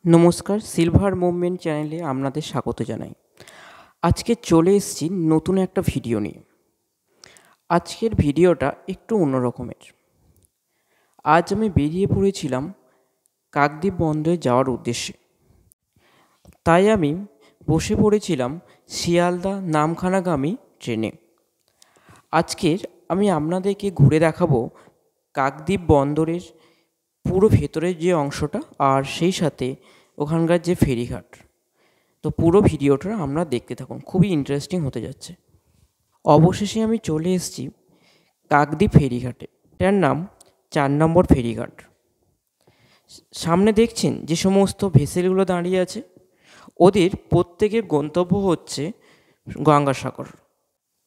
নমস্কার, silver movement চ্যানেলে আপনাদের স্বাগত জানাই। আজকে চলে এসেছি নতুন একটা ভিডিও নিয়ে। আজকের ভিডিওটা একটু অন্যরকমের। আজ আমি বেরিয়ে পড়েছিলাম কাকদ্বীপ বন্দরে যাওয়ার উদ্দেশ্যে। তাই আমি বসে পড়েছিলাম শিয়ালদা নামখানাগামী ট্রেনে। আজকের আমি আপনাদেরকে ঘুরে দেখাবো কাকদ্বীপ বন্দরের পুরো ভেতরের যে অংশটা, আর সেই সাথে ওখানকার যে ফেরিঘাট। তো পুরো ভিডিওটা আমরা দেখতে থাকুন, খুবই ইন্টারেস্টিং হতে যাচ্ছে। অবশেষে আমি চলে এসেছি কাকদ্বীপ ফেরিঘাটে। এটার নাম 4 নম্বর ফেরিঘাট। সামনে দেখছেন যে সমস্ত ভেসেলগুলো দাঁড়িয়ে আছে, ওদের প্রত্যেকের গন্তব্য হচ্ছে গঙ্গাসাগর।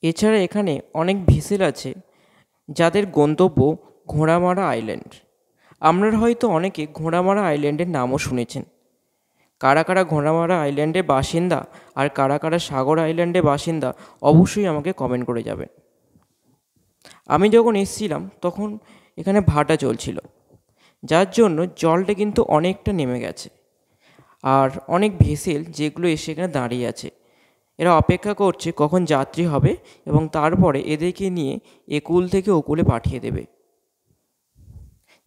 এছাড়া এখানে অনেক ভেসেল আছে যাদের গন্তব্য ঘোড়ামারা আইল্যান্ড। আপনারা হয়তো অনেকে ঘোড়ামারা আইল্যান্ডের নামও শুনেছেন। কারা কারা ঘোড়ামারা আইল্যান্ডের বাসিন্দা আর কারা কারা সাগর আইল্যান্ডের বাসিন্দা অবশ্যই আমাকে কমেন্ট করে যাবেন। আমি যখন এসেছিলাম তখন এখানে ভাটা চলছিল, যার জন্য জলটা কিন্তু অনেকটা নেমে গেছে। আর অনেক ভেসেল যেগুলো এসে এখানে দাঁড়িয়ে আছে, এরা অপেক্ষা করছে কখন যাত্রী হবে এবং তারপরে এদেরকে নিয়ে একুল থেকে ওকুলে পাঠিয়ে দেবে।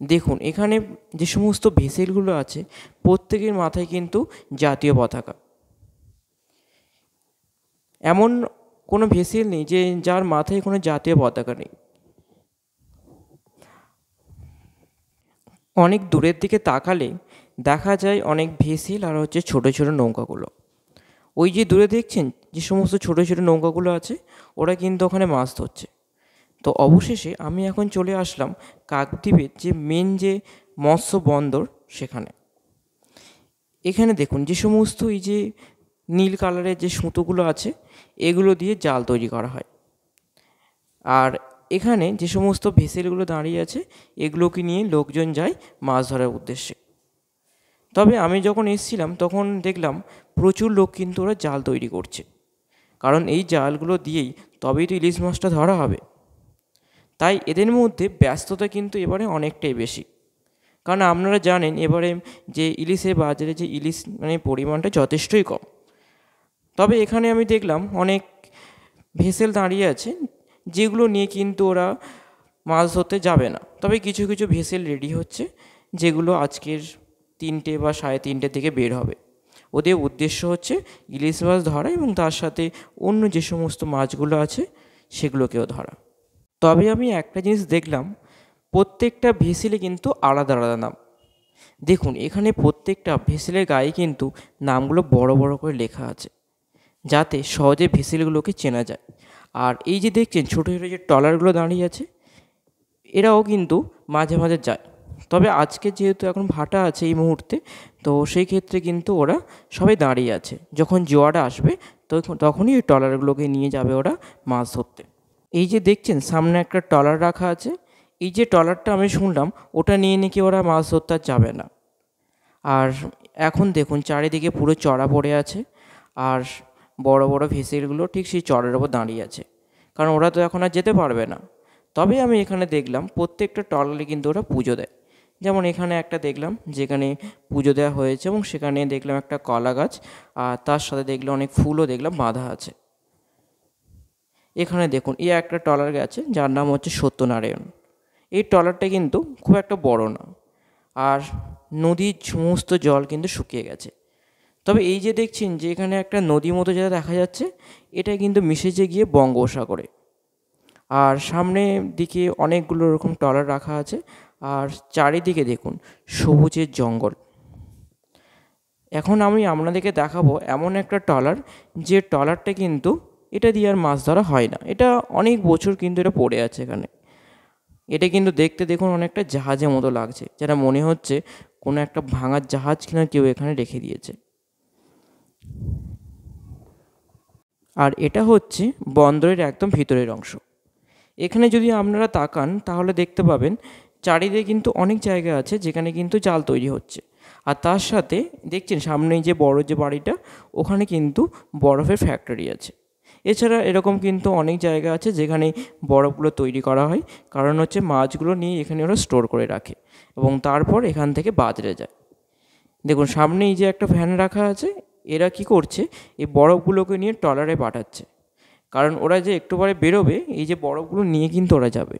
দেখুন এখানে যে সমস্ত ভেসেলগুলো আছে প্রত্যেকের মাথায় কিন্তু জাতীয় পতাকা। এমন কোনো ভেসেল নেই যে যার মাথায় কোনো জাতীয় পতাকা নেই। অনেক দূরের দিকে তাকালে দেখা যায় অনেক ভেসেল আর হচ্ছে ছোটো ছোটো নৌকাগুলো। ওই যে দূরে দেখছেন যে সমস্ত ছোটো ছোটো নৌকাগুলো আছে, ওরা কিন্তু ওখানে মাছ ধরছে। তো অবশেষে আমি এখন চলে আসলাম কাকদ্বীপের যে মেন যে মৎস্য বন্দর সেখানে। এখানে দেখুন যে সমস্ত এই যে নীল কালারের যে সুতোগুলো আছে, এগুলো দিয়ে জাল তৈরি করা হয়। আর এখানে যে সমস্ত ভেসেলগুলো দাঁড়িয়ে আছে, এগুলোকে নিয়ে লোকজন যায় মাছ ধরার উদ্দেশ্যে। তবে আমি যখন এসেছিলাম তখন দেখলাম প্রচুর লোক কিন্তু ওরা জাল তৈরি করছে, কারণ এই জালগুলো দিয়েই তবেই তো ইলিশ মাছটা ধরা হবে। তাই এদের মধ্যে ব্যস্ততা কিন্তু এবারে অনেকটাই বেশি, কারণ আপনারা জানেন এবারে যে ইলিশের বাজারে যে ইলিশ পরিমাণটা যথেষ্টই কম। তবে এখানে আমি দেখলাম অনেক ভেসেল দাঁড়িয়ে আছে যেগুলো নিয়ে কিন্তু ওরা মাছ ধরতে যাবে না। তবে কিছু কিছু ভেসেল রেডি হচ্ছে যেগুলো আজকের 3টে বা 3:30 দিকে বের হবে। ওদের উদ্দেশ্য হচ্ছে ইলিশ মাছ ধরা এবং তার সাথে অন্য যে সমস্ত মাছগুলো আছে সেগুলোকেও ধরা। তবে আমি একটা জিনিস দেখলাম, প্রত্যেকটা ভেসেলে কিন্তু আলাদা আলাদা নাম। দেখুন এখানে প্রত্যেকটা ভেসেলের গায়ে কিন্তু নামগুলো বড় বড় করে লেখা আছে, যাতে সহজে ভেসেলগুলোকে চেনা যায়। আর এই যে দেখছেন ছোটো ছোটো যে ট্রলারগুলো দাঁড়িয়ে আছে, এরাও কিন্তু মাঝে মাঝে যায়। তবে আজকে যেহেতু এখন ভাটা আছে এই মুহূর্তে, তো সেই ক্ষেত্রে কিন্তু ওরা সবাই দাঁড়িয়ে আছে। যখন জোয়ার আসবে তখনই ওই ট্রলারগুলোকে নিয়ে যাবে ওরা মাছ ধরতে। এই যে দেখছেন সামনে একটা ট্রলার রাখা আছে, এই যে ট্রলারটা আমি শুনলাম ওটা নিয়ে নাকি ওরা মাছ ধরতে আর যাবে না। আর এখন দেখুন চারিদিকে পুরো চড়া পড়ে আছে, আর বড় বড় ভেসেলগুলো ঠিক সেই চড়ার ওপর দাঁড়িয়ে আছে, কারণ ওরা তো এখন আর যেতে পারবে না। তবে আমি এখানে দেখলাম প্রত্যেকটা ট্রলারে কিন্তু ওরা পুজো দেয়। যেমন এখানে একটা দেখলাম যেখানে পুজো দেওয়া হয়েছে এবং সেখানে দেখলাম একটা কলা গাছ, আর তার সাথে দেখলাম অনেক ফুলও দেখলাম বাঁধা আছে। এখানে দেখুন এই একটা ট্রলার গেছে যার নাম হচ্ছে সত্যনারায়ণ। এই ট্রলারটা কিন্তু খুব একটা বড় না, আর নদীর সমস্ত জল কিন্তু শুকিয়ে গেছে। তবে এই যে দেখছেন যে এখানে একটা নদী মতো যেটা দেখা যাচ্ছে, এটা কিন্তু মিশেছে গিয়ে বঙ্গোপসাগরে। আর সামনের দিকে অনেকগুলো এরকম ট্রলার রাখা আছে, আর চারিদিকে দেখুন সবুজের জঙ্গল। এখন আমি আপনাদেরকে দেখাবো এমন একটা ট্রলার, যে ট্রলারটা কিন্তু এটা দিয়ে আর মাছ ধরা হয় না। এটা অনেক বছর কিন্তু এটা পড়ে আছে এখানে। এটা কিন্তু দেখতে দেখুন অনেকটা জাহাজের মতো লাগছে, যেটা মনে হচ্ছে কোনো একটা ভাঙার জাহাজ কিনা কেউ এখানে রেখে দিয়েছে। আর এটা হচ্ছে বন্দরের একদম ভিতরের অংশ। এখানে যদি আপনারা তাকান তাহলে দেখতে পাবেন চারিদিকে কিন্তু অনেক জায়গা আছে যেখানে কিন্তু জাল তৈরি হচ্ছে। আর তার সাথে দেখছেন সামনেই যে বড় যে বাড়িটা, ওখানে কিন্তু বরফের ফ্যাক্টরি আছে। এছাড়া এরকম কিন্তু অনেক জায়গা আছে যেখানে বরফগুলো তৈরি করা হয়, কারণ হচ্ছে মাছগুলো নিয়ে এখানে ওরা স্টোর করে রাখে এবং তারপর এখান থেকে বাজারে যায়। দেখুন সামনেই যে একটা ভ্যান রাখা আছে, এরা কি করছে, এই বরফগুলোকে নিয়ে ট্রলারে পাঠাচ্ছে। কারণ ওরা যে একটু পরে বেরোবে, এই যে বরফগুলো নিয়ে কিন্তু ওরা যাবে।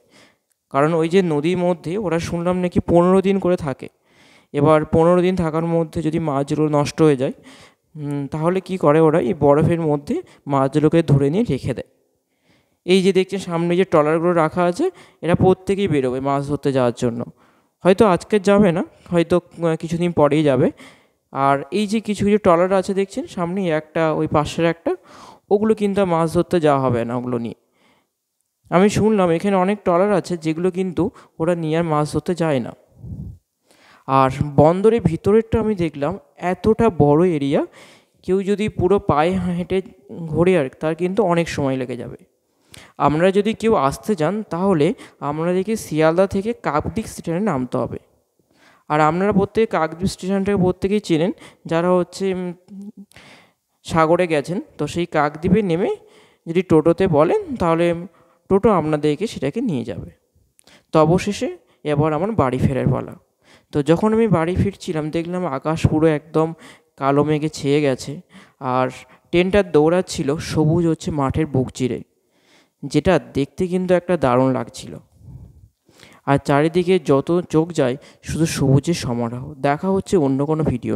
কারণ ওই যে নদীর মধ্যে ওরা শুনলাম নাকি 15 দিন করে থাকে। এবার 15 দিন থাকার মধ্যে যদি মাছগুলো নষ্ট হয়ে যায়, তাহলে কি করে ওরা, এই বরফের মধ্যে মাছগুলোকে ধরে নিয়ে রেখে দেয়। এই যে দেখছেন সামনে যে ট্রলারগুলো রাখা আছে, এরা প্রত্যেকেই বেরোবে মাছ ধরতে যাওয়ার জন্য। হয়তো আজকে যাবে না, হয়তো কিছুদিন পরেই যাবে। আর এই যে কিছু কিছু ট্রলার আছে দেখছেন সামনেই একটা, ওই পাশের একটা, ওগুলো কিন্তু আর মাছ ধরতে যাওয়া হবে না ওগুলো নিয়ে। আমি শুনলাম এখানে অনেক ট্রলার আছে যেগুলো কিন্তু ওরা নিয়ে আর মাছ ধরতে যায় না। আর বন্দরের ভিতরেরটা আমি দেখলাম এতটা বড় এরিয়া, কেউ যদি পুরো পায়ে হেঁটে ঘোরে আর তার কিন্তু অনেক সময় লেগে যাবে। আমরা যদি কেউ আসতে চান তাহলে আপনাদেরকে শিয়ালদা থেকে কাকদ্বীপ স্টেশনে নামতে হবে। আর আপনারা প্রত্যেকে কাকদ্বীপ স্টেশনটাকে প্রত্যেকেই চেনেন, যারা হচ্ছে সাগরে গেছেন। তো সেই কাকদ্বীপে নেমে যদি টোটোতে বলেন তাহলে টোটো আপনাদেরকে সেটাকে নিয়ে যাবে। তো অবশেষে এবার আমার বাড়ি ফেরার পালা। তো যখন আমি বাড়ি ফিরছিলাম দেখলাম আকাশ পুরো একদম কালো মেঘে ছেয়ে গেছে, আর ট্রেনটা দৌড়াচ্ছিল সবুজ হচ্ছে মাঠের বুক চিরে, যেটা দেখতে কিন্তু একটা দারুণ লাগছিল। আর চারিদিকে যত চোখ যায় শুধু সবুজের সমারোহ। দেখা হচ্ছে অন্য কোনো ভিডিও।